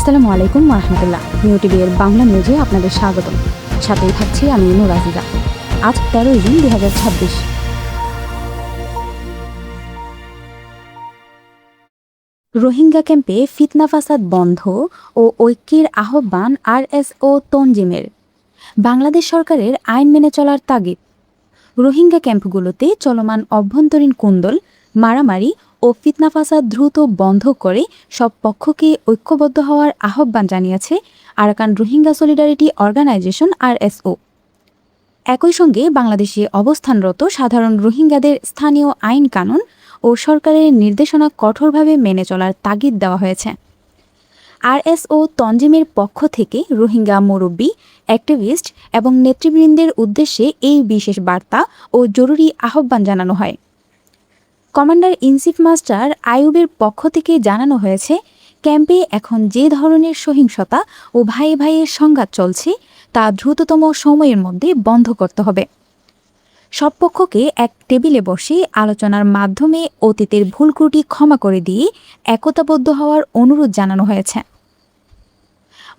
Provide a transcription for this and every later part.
আসসালামু আলাইকুম রাহমাতুল্লাহ। নিউ টিভি এর বাংলা নিউজে আপনাদের স্বাগত। সাথেই থাকছি আমি নূর আজিজা। আজ 13 জুন 2026। রোহিঙ্গা ক্যাম্পে ফিতনা ফাসাদ বন্ধ ও ঐক্যের আহ্বান আরএসও তনজিমের। বাংলাদেশ সরকারের আইন মেনে চলার তাগিদ। রোহিঙ্গা ক্যাম্পগুলোতে চলমান অভ্যন্তরীণ কুন্দল, মারামারি ও ফিতনা ফাসাদ দ্রুত বন্ধ করে সব পক্ষকে ঐক্যবদ্ধ হওয়ার আহ্বান জানিয়েছে Arakan Rohingya solidarity organisation RSO. একই সঙ্গে বাংলাদেশে অবস্থানরত সাধারণ রোহিঙ্গাদের স্থানীয় আইন কানুন ও সরকারের নির্দেশনা কঠোরভাবে মেনে চলার তাগিদ দেওয়া হয়েছে। আরএসও তনজিমের পক্ষ থেকে রোহিঙ্গা মুরব্বী, অ্যাক্টিভিস্ট এবং নেতৃবৃন্দের উদ্দেশ্যে এই বিশেষ বার্তা ও জরুরি আহ্বান জানানো হয়। কমান্ডার ইন চিফ মাস্টার আইয়ুবের পক্ষ থেকে জানানো হয়েছে, ক্যাম্পে এখন যে ধরনের সহিংসতা ও ভাইয়ে ভাইয়ে সংঘাত চলছে তা দ্রুততম সময়ের মধ্যে বন্ধ করতে হবে। সব পক্ষকে এক টেবিলে বসে আলোচনার মাধ্যমে অতীতের ভুল ত্রুটি ক্ষমা করে দিয়ে একতাবদ্ধ হওয়ার অনুরোধ জানানো হয়েছে।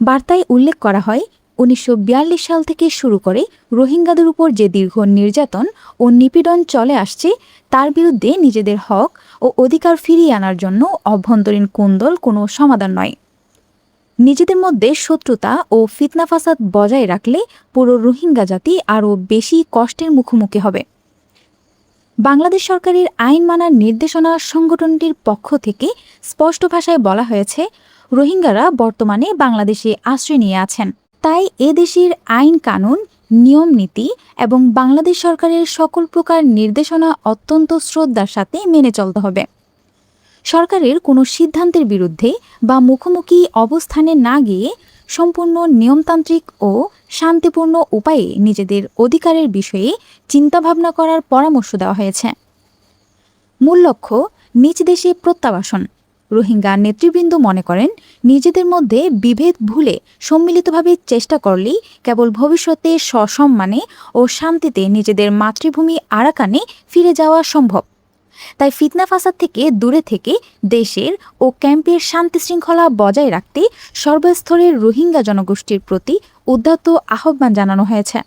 বার্তায় উল্লেখ করা হয়, 1942 সাল থেকে শুরু করে রোহিঙ্গাদের উপর যে দীর্ঘ নির্যাতন ও নিপীড়ন চলে আসছে তার বিরুদ্ধে নিজেদের হক ও অধিকার ফিরিয়ে আনার জন্য অভ্যন্তরীণ কুন্দল কোনো সমাধান নয়। নিজেদের মধ্যে শত্রুতা ও ফিতনা ফাসাদ বজায় রাখলে পুরো রোহিঙ্গা জাতি আরও বেশি কষ্টের মুখোমুখি হবে। বাংলাদেশ সরকারের আইন মানার নির্দেশনা সংগঠনটির পক্ষ থেকে স্পষ্ট ভাষায় বলা হয়েছে, রোহিঙ্গারা বর্তমানে বাংলাদেশে আশ্রয় নিয়ে আছেন। তাই এ দেশের আইন কানুন, নিয়ম নীতি এবং বাংলাদেশ সরকারের সকল প্রকার নির্দেশনা অত্যন্ত শ্রদ্ধার সাথে মেনে চলতে হবে। সরকারের কোনো সিদ্ধান্তের বিরুদ্ধে বা মুখোমুখি অবস্থানে না গিয়ে সম্পূর্ণ নিয়মতান্ত্রিক ও শান্তিপূর্ণ উপায়ে নিজেদের অধিকারের বিষয়ে চিন্তাভাবনা করার পরামর্শ দেওয়া হয়েছে। মূল লক্ষ্য নিজ দেশে প্রত্যাবাসন। রোহিঙ্গা নেতৃবৃন্দ মনে করেন, নিজেদের মধ্যে বিভেদ ভুলে সম্মিলিতভাবে চেষ্টা করলেই কেবল ভবিষ্যতে সসম্মানে ও শান্তিতে নিজেদের মাতৃভূমি আরাকানে ফিরে যাওয়া সম্ভব। তাই ফিতনা ফাসাদ থেকে দূরে থেকে দেশের ও ক্যাম্পের শান্তি শৃঙ্খলা বজায় রাখতে সর্বস্তরের রোহিঙ্গা জনগোষ্ঠীর প্রতি উদাত্ত আহ্বান জানানো হয়েছে।